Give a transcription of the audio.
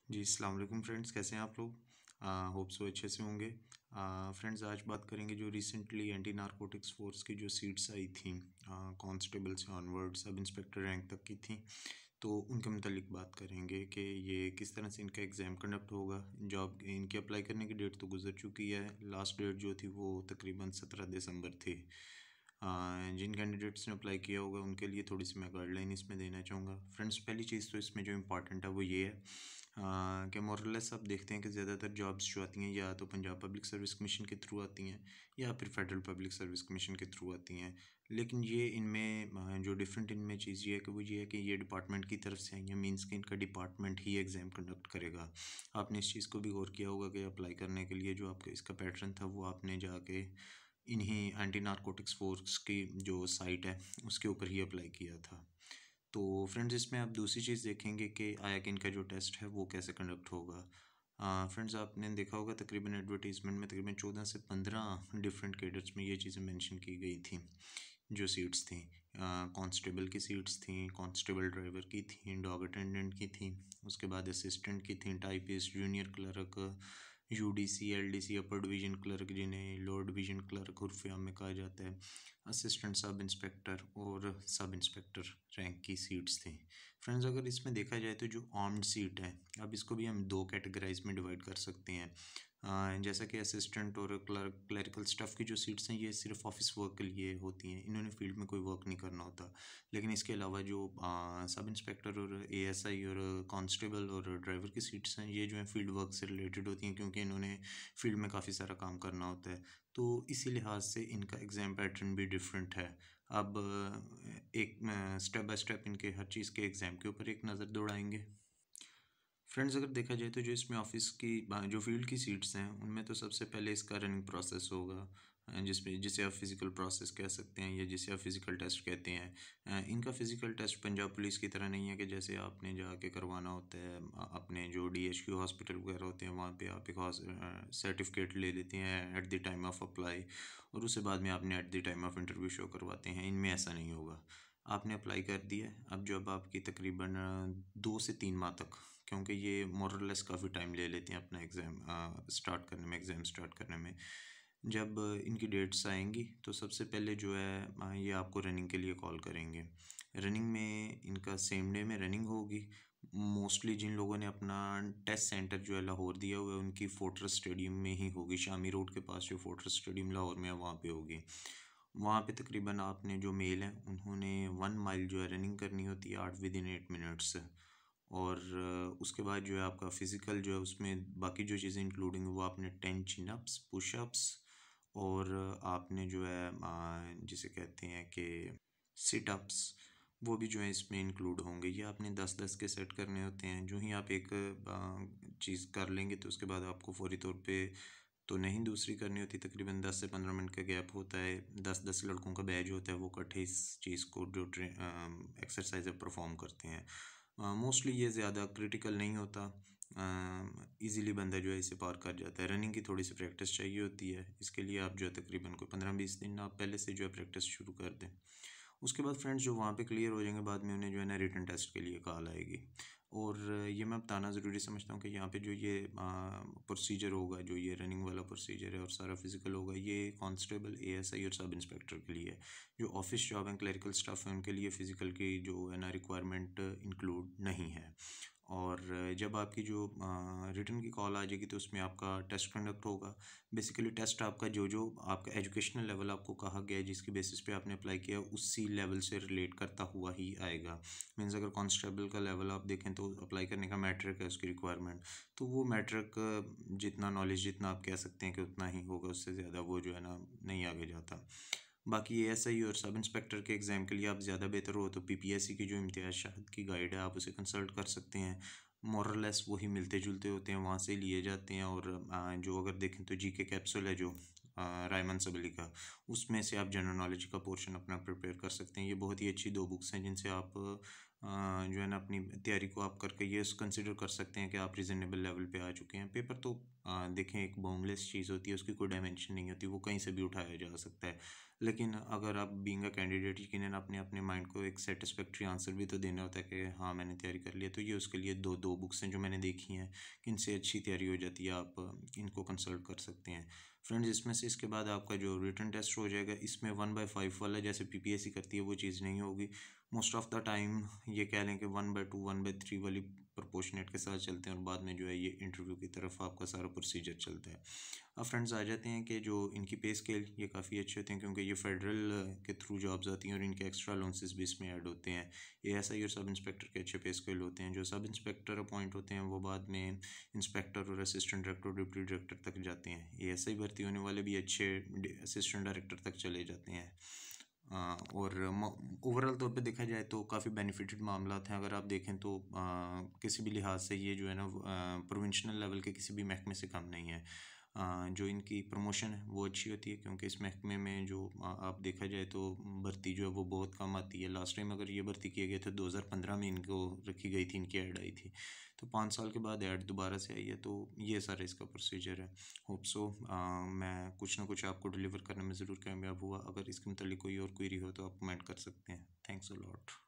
जी, अस्सलाम वालेकुम फ्रेंड्स, कैसे हैं आप लोग? होप सो अच्छे से होंगे। फ्रेंड्स, आज बात करेंगे जो रिसेंटली एंटी नारकोटिक्स फोर्स की जो सीट्स आई थी, कांस्टेबल से ऑनवर्ड सब इंस्पेक्टर रैंक तक की थी। तो उनके मुतालिक बात करेंगे कि ये किस तरह से इनका एग्ज़ाम कंडक्ट होगा। जॉब इनके अप्लाई करने की डेट तो गुजर चुकी है। लास्ट डेट जो थी वो तकरीबन 17 दिसंबर थी। जिन कैंडिडेट्स ने अप्लाई किया होगा उनके लिए थोड़ी सी मैं गाइडलाइन इसमें देना चाहूँगा। फ्रेंड्स, पहली चीज़ तो इसमें जो इम्पॉर्टेंट है वो ये है कि मोरलेस आप देखते हैं कि ज़्यादातर जॉब्स जो आती हैं या तो पंजाब पब्लिक सर्विस कमीशन के थ्रू आती हैं या फिर फेडरल पब्लिक सर्विस कमीशन के थ्रू आती हैं। लेकिन ये इनमें जो डिफरेंट इनमें चीज़ ये है कि वो ये है कि ये डिपार्टमेंट की तरफ से आई है, मीन्स कि इनका डिपार्टमेंट ही एग्ज़ाम कंडक्ट करेगा। आपने इस चीज़ को भी गौर किया होगा कि अप्लाई करने के लिए जो आपका इसका पैटर्न था वो आपने जाके इन्हीं एंटी नारकोटिक्स फोर्स की जो साइट है उसके ऊपर ही अप्लाई किया था। तो फ्रेंड्स, इसमें आप दूसरी चीज़ देखेंगे कि आया कि इनका जो टेस्ट है वो कैसे कंडक्ट होगा। फ्रेंड्स, आपने देखा होगा तकरीबन एडवर्टीज़मेंट में तकरीबन 14 से 15 डिफरेंट कैडर्स में ये चीज़ें मेंशन की गई थी। जो सीट्स थी, कांस्टेबल की सीट्स थी, कांस्टेबल ड्राइवर की थी, डॉग अटेंडेंट की थी, उसके बाद असिस्टेंट की थी, typist, junior clerk, UDC, LDC, अपर डिवीज़न क्लर्क जिन्हें लोअर डिवीज़न क्लर्क उर्फ़ आम में कहा जाता है, असिस्टेंट सब इंस्पेक्टर और सब इंस्पेक्टर रैंक की सीट्स थी। फ्रेंड्स, अगर इसमें देखा जाए तो जो आर्म्ड सीट है, अब इसको भी हम दो कैटेगराइज में डिवाइड कर सकते हैं। जैसा कि असिस्टेंट और क्लरिकल स्टाफ की जो सीट्स हैं ये सिर्फ ऑफिस वर्क के लिए होती हैं, इन्होंने फील्ड में कोई वर्क नहीं करना होता। लेकिन इसके अलावा जो सब इंस्पेक्टर और एएसआई और कांस्टेबल और ड्राइवर की सीट्स हैं ये जो हैं फील्ड वर्क से रिलेटेड होती हैं, क्योंकि इन्होंने फील्ड में काफ़ी सारा काम करना होता है। तो इसी लिहाज से इनका एग्ज़ाम पैटर्न भी डिफरेंट है। अब एक स्टेप बाय स्टेप इनके हर चीज़ के एग्ज़ाम के ऊपर एक नज़र दौड़ाएंगे। फ्रेंड्स, अगर देखा जाए तो जो इसमें ऑफिस की जो फील्ड की सीट्स हैं उनमें तो सबसे पहले इसका रनिंग प्रोसेस होगा, जिसमें जिसे आप फिज़िकल प्रोसेस कह सकते हैं या जिसे आप फिज़िकल टेस्ट कहते हैं। इनका फिज़िकल टेस्ट पंजाब पुलिस की तरह नहीं है कि जैसे आपने जाके करवाना होता है। अपने जो डीएचक्यू हॉस्पिटल वगैरह होते हैं वहाँ पे आप एक सर्टिफिकेट ले लेते हैं at the time of apply, और उसके बाद में आपने at the time of interview show करवाते हैं। इनमें ऐसा नहीं होगा। आपने अप्लाई कर दिया, अब जब आपकी तकरीबन 2 से 3 माह तक, क्योंकि ये मोरलेस काफ़ी टाइम ले लेते हैं अपना एग्ज़ाम स्टार्ट करने में, एग्ज़ाम स्टार्ट करने में। जब इनकी डेट्स आएंगी तो सबसे पहले जो है ये आपको रनिंग के लिए कॉल करेंगे। रनिंग में इनका सेम डे में रनिंग होगी। मोस्टली जिन लोगों ने अपना टेस्ट सेंटर जो है लाहौर दिया हुआ है उनकी फोर्ट्रेस स्टेडियम में ही होगी। शामी रोड के पास जो फोर्ट्रेस स्टेडियम लाहौर में है वहाँ पे होगी। वहाँ पे तकरीबन आपने जो मेल हैं उन्होंने 1 माइल जो है रनिंग करनी होती है 8 विदिन 8 मिनट्स। और उसके बाद जो है आपका फ़िज़िकल जो है उसमें बाकी जो चीज़ें इंक्लूडिंग वो आपने 10 चिन अप्स, पुशअप्स और आपने जो है जिसे कहते हैं कि सिटअप्स, वो भी जो है इसमें इंक्लूड होंगे। ये आपने 10-10 के सेट करने होते हैं। जो ही आप एक चीज़ कर लेंगे तो उसके बाद आपको फ़ौरी तौर पे तो नहीं दूसरी करनी होती। तकरीबन 10 से 15 मिनट का गैप होता है। 10-10 लड़कों का बैच होता है, वो इकट्ठे इस चीज़ को जो एक्सरसाइज है परफॉर्म करते हैं। मोस्टली ये ज़्यादा क्रिटिकल नहीं होता। इजीली बंदा जो है इसे पार कर जाता है। रनिंग की थोड़ी सी प्रैक्टिस चाहिए होती है, इसके लिए आप जो है तकरीबन कोई 15-20 दिन आप पहले से जो है प्रैक्टिस शुरू कर दें। उसके बाद फ्रेंड्स जो वहाँ पे क्लियर हो जाएंगे बाद में उन्हें जो है ना रिटन टेस्ट के लिए कॉल आएगी। और ये मैं बताना ज़रूरी समझता हूँ कि यहाँ पे जो ये प्रोसीजर होगा, जो ये रनिंग वाला प्रोसीजर है और सारा फिज़िकल होगा, ये कांस्टेबल, एएसआई और सब इंस्पेक्टर के लिए है। जो ऑफिस जॉब है, क्लरिकल स्टाफ है, उनके लिए फ़िज़िकल की जो है ना रिक्वायरमेंट इंक्लूड नहीं है। और जब आपकी जो रिटन की कॉल आ जाएगी तो उसमें आपका टेस्ट कंडक्ट होगा। बेसिकली टेस्ट आपका जो जो आपका एजुकेशनल लेवल आपको कहा गया है जिसकी बेसिस पे आपने अप्लाई किया उसी लेवल से रिलेट करता हुआ ही आएगा। मीन्स अगर कांस्टेबल का लेवल आप देखें तो अप्लाई करने का मैट्रिक है उसकी रिक्वायरमेंट, तो वो मैट्रिक जितना नॉलेज जितना आप कह सकते हैं कि उतना ही होगा, उससे ज़्यादा वो जो है ना नहीं आगे जाता। बाकी एएसआई और सब इंस्पेक्टर के एग्ज़ाम के लिए आप ज़्यादा बेहतर हो तो पीपीएससी की जो इम्तियाज़ शहादत की गाइड है आप उसे कंसल्ट कर सकते हैं। मोरलेस वही मिलते जुलते होते हैं, वहाँ से लिए जाते हैं। और जो अगर देखें तो जीके कैप्सूल है जो रायमन सबली का, उसमें से आप जनरल नॉलेज का पोर्शन अपना प्रिपेयर कर सकते हैं। ये बहुत ही अच्छी 2 बुक्स हैं जिनसे आप जो है ना अपनी तैयारी को आप करके ये कंसिडर कर सकते हैं कि आप रीज़नेबल लेवल पे आ चुके हैं। पेपर तो देखें एक बाउंडलेस चीज़ होती है, उसकी कोई डायमेंशन नहीं होती, वो कहीं से भी उठाया जा सकता है। लेकिन अगर आप बीइंग अ कैंडिडेट यकीनन अपने अपने माइंड को एक सेटिस्फैक्ट्री आंसर भी तो देना होता है कि हाँ मैंने तैयारी कर लिया। तो ये उसके लिए दो बुक्स हैं जो मैंने देखी हैं कि इनसे अच्छी तैयारी हो जाती है, आप इनको कंसल्ट कर सकते हैं। फ्रेंड्स इसमें से इसके बाद आपका जो रिटन टेस्ट हो जाएगा, इसमें 1/5 वाला जैसे पीपीएससी करती है वो चीज़ नहीं होगी। मोस्ट ऑफ द टाइम ये कह लें कि 1/2 1/3 वाली प्रोपोर्शनेट के साथ चलते हैं, और बाद में जो है ये इंटरव्यू की तरफ आपका सारा प्रोसीजर चलता है। अब फ्रेंड्स आ जाते हैं कि जो इनकी पे स्केल ये काफ़ी अच्छे होते हैं, क्योंकि ये फेडरल के थ्रू जॉब्स आती हैं और इनके एक्स्ट्रा अलाउंसेस भी इसमें ऐड होते हैं। एएसआई और सब इंस्पेक्टर के अच्छे पे स्केल होते हैं। जो सब इंस्पेक्टर अपॉइंट होते हैं वो बाद में इंस्पेक्टर और असिस्टेंट डायरेक्टर और डिप्टी डायरेक्टर तक जाते हैं। एएसआई भर्ती होने वाले भी अच्छे असिस्टेंट डायरेक्टर तक चले जाते हैं। और ओवरऑल तौर पे देखा जाए तो काफ़ी बेनिफिटेड मामला हैं। अगर आप देखें तो किसी भी लिहाज से ये जो है ना प्रोविंशनल लेवल के किसी भी महकमे से कम नहीं है। जो इनकी प्रमोशन है वो अच्छी होती है, क्योंकि इस महकमे में जो आप देखा जाए तो भर्ती जो है वो बहुत कम आती है। लास्ट टाइम अगर ये भर्ती किए गए थे 2015 में इनको रखी गई थी, इनकी ऐड आई थी। तो 5 साल के बाद ऐड दोबारा से आई है। तो ये सारा इसका प्रोसीजर है। होप सो मैं कुछ ना कुछ आपको डिलीवर करने में ज़रूर कामयाब हुआ। अगर इसके मतलब कोई और क्वेरी हो तो आप कमेंट कर सकते हैं। Thanks a lot.